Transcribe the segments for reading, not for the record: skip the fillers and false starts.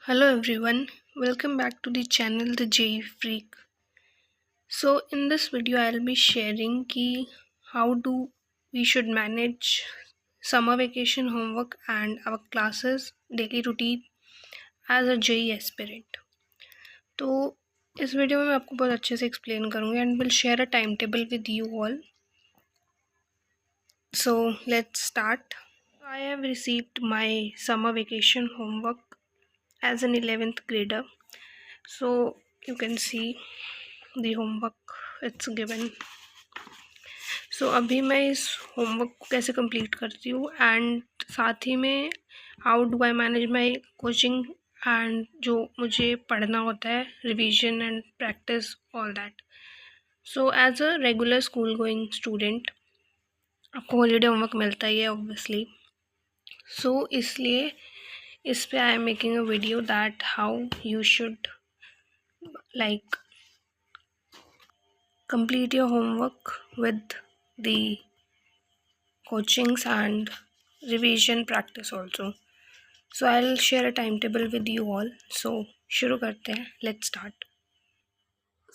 Hello everyone, welcome back to the channel The JE Freak. So in this video I'll be sharing ki how do we should manage summer vacation homework and our classes daily routine as a JE aspirant. तो इस video में मैं आपको बहुत अच्छे से explain करूँगी and will share a time table with you all. So let's start. I have received my summer vacation homework as an 11th grader. So you can see the homework it's given. So अभी मैं इस homework को कैसे complete करती हूँ and साथ ही में how do I manage my coaching and जो मुझे पढ़ना होता है revision and practice all that. So as a regular school going student आपको हॉलीडे होमवर्क मिलता ही है ऑब्वियसली. सो इसलिए इस पे I am making a video that how you should like complete your homework with the coachings and revision practice also. So I'll share a timetable with you all. So शुरू करते हैं. Let's start.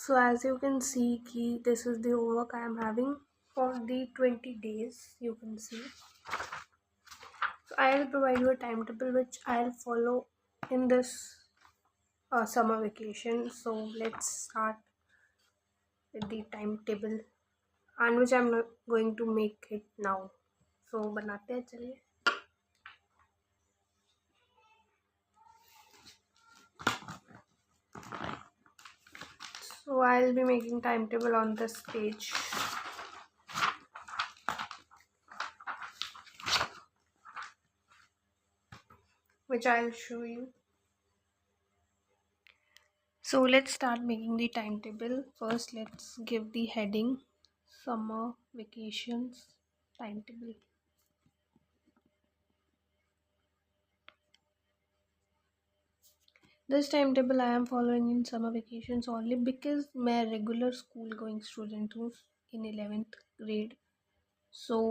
So as you can see कि this is the homework I am having for the 20 days. You can see. So I'll provide you a timetable which I'll follow in this summer vacation. So let's start with the timetable and which I'm not going to make it now. So बनाते हैं चलिए. So I'll be making timetable on this page. Which I'll show you. So let's start making the timetable. First let's give the heading summer vacations timetable. This timetable I am following in summer vacations only because मैं regular school going student हूँ in 11th grade. So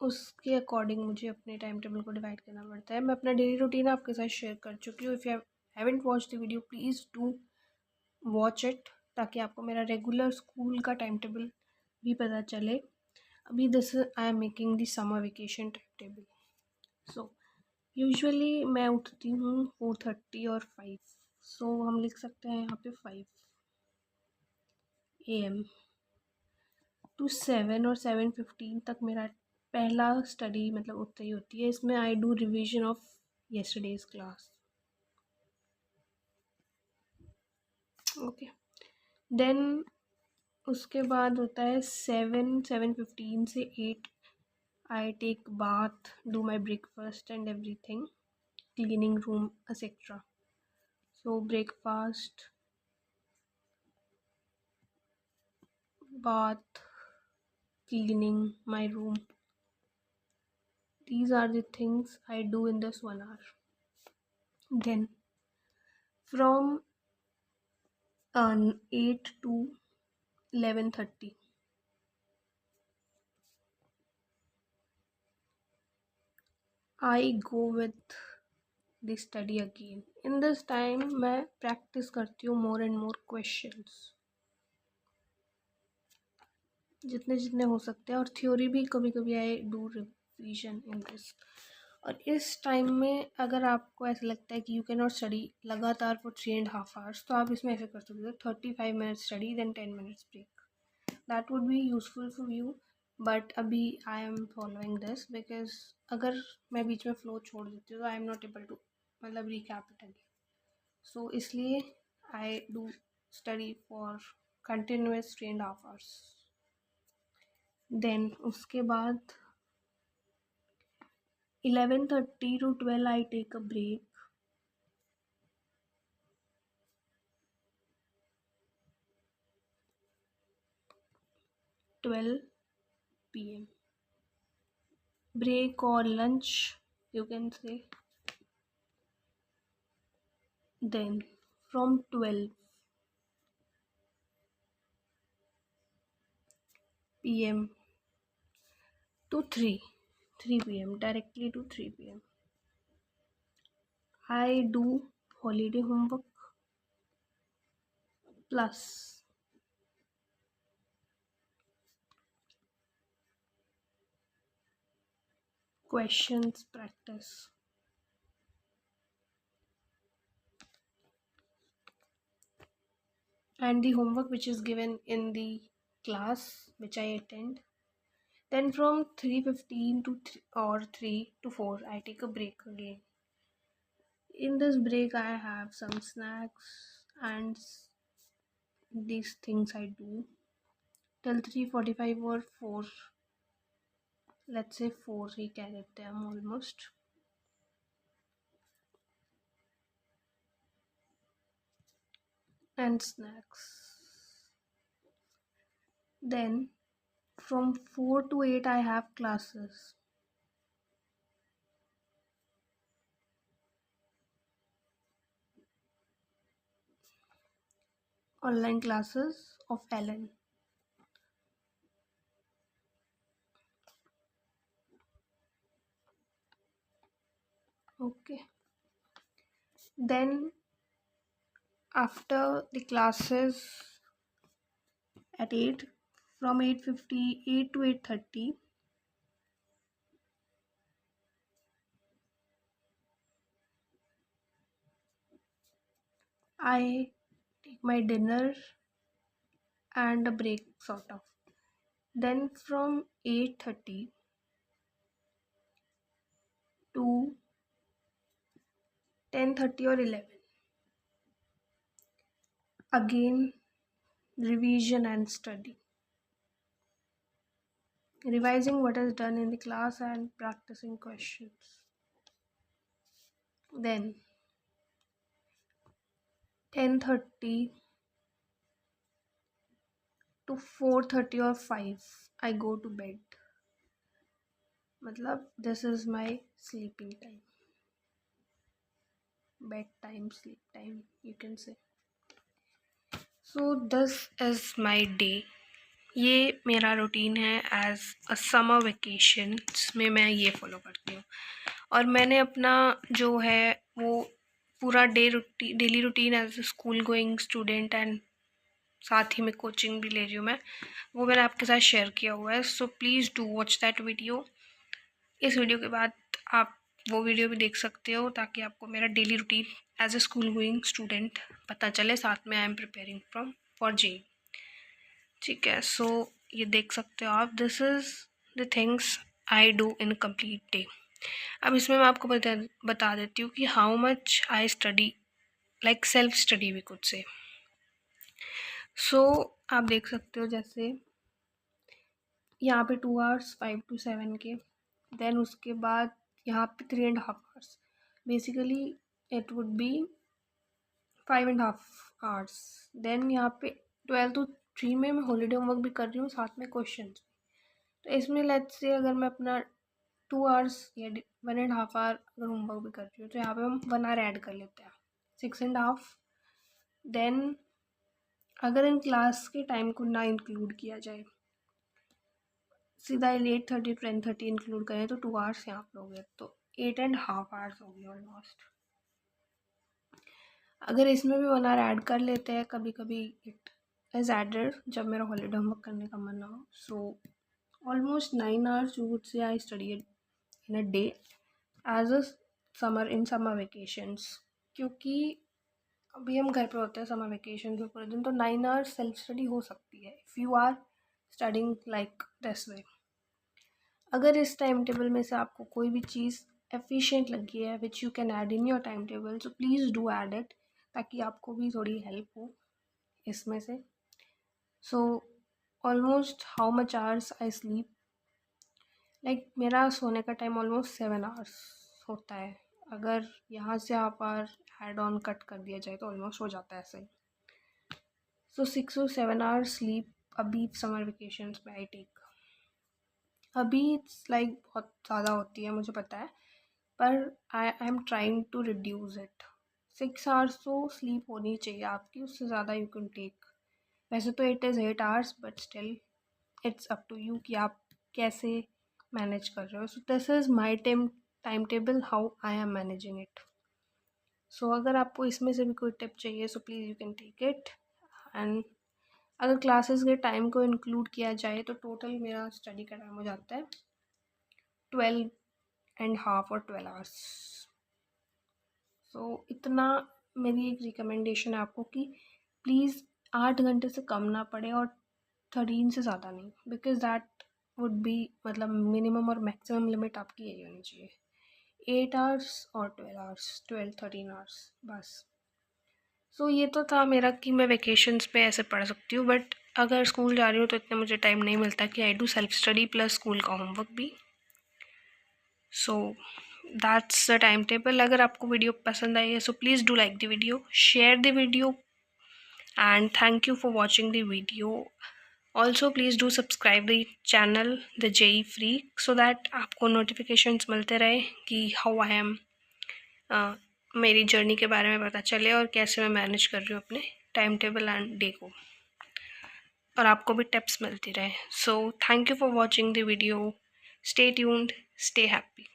उसके according मुझे अपने time table को divide करना पड़ता है. मैं अपना डेली रूटीन आपके साथ शेयर कर चुकी हूँ. If you haven't watch the video please do watch it ताकि आपको मेरा रेगुलर स्कूल का टाइम टेबल भी पता चले. अभी this I am making the summer vacation time table. So usually मैं उठती हूँ 4:30 और 5. सो हम लिख सकते हैं यहाँ पे 5 AM टू 7 और 7:15 तक मेरा पहला स्टडी मतलब उतनी ही होती है. इसमें I do revision of yesterday's class. Okay then उसके बाद होता है 7:15 से 8 I take bath, do my breakfast and everything, cleaning room etcetera. So breakfast, bath, cleaning my room. These are the things I do in this 1 hour. Then from 8 to 11:30 I go with the study again. In this time मैं practice करती हूँ more and more questions जितने जितने हो सकते हैं और theory भी कभी कभी आई डू रिविजन इन दिस. और इस टाइम में अगर आपको ऐसा लगता है कि यू कैन नॉट स्टडी लगातार फॉर 3.5 hours तो आप इसमें ऐसे कर सकते हो 35 minutes study then 10 minutes break. That would be useful for you. But अभी I am following this because अगर मैं बीच में फ्लो छोड़ देती हूँ तो I am not able to मतलब रिकैप इट अगेन. सो इसलिए I do study for continuous 3.5 hours. Then उसके बाद 11:30 to 12 I take a break. PM break or lunch you can say. Then from 12 PM to 3 PM directly to 3 PM I do holiday homework plus questions practice. And the homework which is given in the class which I attend. Then from 3:15 to or 3 to 4 I take a break again. In this break I have some snacks and these things I do till 3:45 or 4. Let's say 4 he carried them almost. And snacks. Then from 4 to 8 I have classes. Online classes of Ellen. Okay. Then after the classes at 8, from 8:58 to 8:30 I take my dinner and a break sort of. Then from 8:30 to 10:30 or 11 again revision and study, revising what is done in the class and practicing questions. Then 10:30 to 4:30 or 5 I go to bed. Matlab this is my sleeping time, bedtime, sleep time you can say. So this is my day. ये मेरा routine है as a summer vacation में मैं ये follow करती हूँ. और मैंने अपना जो है वो पूरा daily routine as a school going student and साथ ही में कोचिंग भी ले रही हूँ मैं, वो मैंने आपके साथ शेयर किया हुआ है. So please do watch that video. इस वीडियो के बाद आप वो वीडियो भी देख सकते हो ताकि आपको मेरा daily routine as a school going student पता चले. साथ में I am preparing for J. ठीक है, सो ये देख सकते हो आप. This is the things I do in complete day. अब इसमें मैं आपको बता देती हूँ कि how much I study, like self study भी कुछ से. सो आप देख सकते हो जैसे यहाँ पे 2 आवर्स 5 to 7 के. देन उसके बाद यहाँ पे 3.5 hours. Basically it would be 5.5 hours. Then यहाँ पे 12 to 3 में मैं हॉलीडे होमवर्क भी कर रही हूँ, साथ में क्वेश्चन. तो इसमें लेट्स से अगर मैं अपना 2 आवर्स या 1.5 आवर अगर होमवर्क भी कर रही हूँ तो यहाँ पे हम 1 आवर ऐड कर लेते हैं, 6.5. देन अगर इन क्लास के टाइम को ना इंक्लूड किया जाए, सीधा 8:30 to 10:30 इंक्लूड करें तो 2 आवर्स यहाँ पे हो गए, तो 8.5 आवर्स हो गए ऑलमोस्ट. अगर इसमें भी 1 आवर ऐड कर लेते हैं कभी कभी, इट इज एडेड जब मेरा हॉलीडे होमवर्क करने का मन हो. So almost 9 hours you would say I study in a day as a summer vacations. क्योंकि अभी हम घर पे होते हैं समर वेकेशन के पूरे दिन, तो 9 आवर्स सेल्फ स्टडी हो सकती है if you are studying like this way. अगर इस टाइम टेबल में से आपको कोई भी चीज़ एफिशिएंट लगी है which you can add in your time table, so please do add it ताकि आपको भी थोड़ी हेल्प हो इसमें से. So almost how much hours I sleep, like मेरा सोने का टाइम ऑलमोस्ट 7 आवर्स होता है. अगर यहाँ से आप ऐड ऑन कट कर दिया जाए तो ऑलमोस्ट हो जाता है ऐसे ही. सो 6 to 7 आवर्स स्लीप अभी समर वेकेशंस में आई टेक. अभी इट्स लाइक बहुत ज़्यादा होती है मुझे पता है, पर I am trying to reduce it. 6 hours तो स्लीप होनी चाहिए आपकी, उससे ज़्यादा यू कैन टेक. वैसे तो it is 8 hours but still it's up to you कि आप कैसे मैनेज कर रहे हो. So this is my time table how I am managing it. So अगर आपको इसमें से भी कोई टिप चाहिए so please you can take it. And अगर क्लासेस के टाइम को इंक्लूड किया जाए तो टोटल मेरा स्टडी का टाइम हो जाता है 12.5 और 12 आवर्स। सो इतना मेरी एक रिकमेंडेशन है आपको कि प्लीज़ 8 घंटे से कम ना पड़े और 13 से ज़्यादा नहीं, बिकॉज दैट वुड बी मतलब मिनिमम और मैक्सिमम लिमिट आपकी यही होनी चाहिए 8 आवर्स और 12 आवर्स, 12-13 आवर्स बस। सो ये तो था मेरा कि मैं वेकेशंस पे ऐसे पढ़ सकती हूँ, बट अगर स्कूल जा रही हूँ तो इतना मुझे टाइम नहीं मिलता कि I do self study plus school का होमवर्क भी। So that's the time table. अगर आपको वीडियो पसंद आई है so please do like the video, share the video, and thank you for watching the video. Also please do subscribe the channel the JEE Freak so that आपको notifications मिलते रहे कि how I am मेरी journey के बारे में पता चले और कैसे मैं मैनेज कर रही हूँ अपने टाइम टेबल एंड डे को, और आपको भी टिप्स मिलती रहे। So thank you for watching the video, stay tuned, stay happy.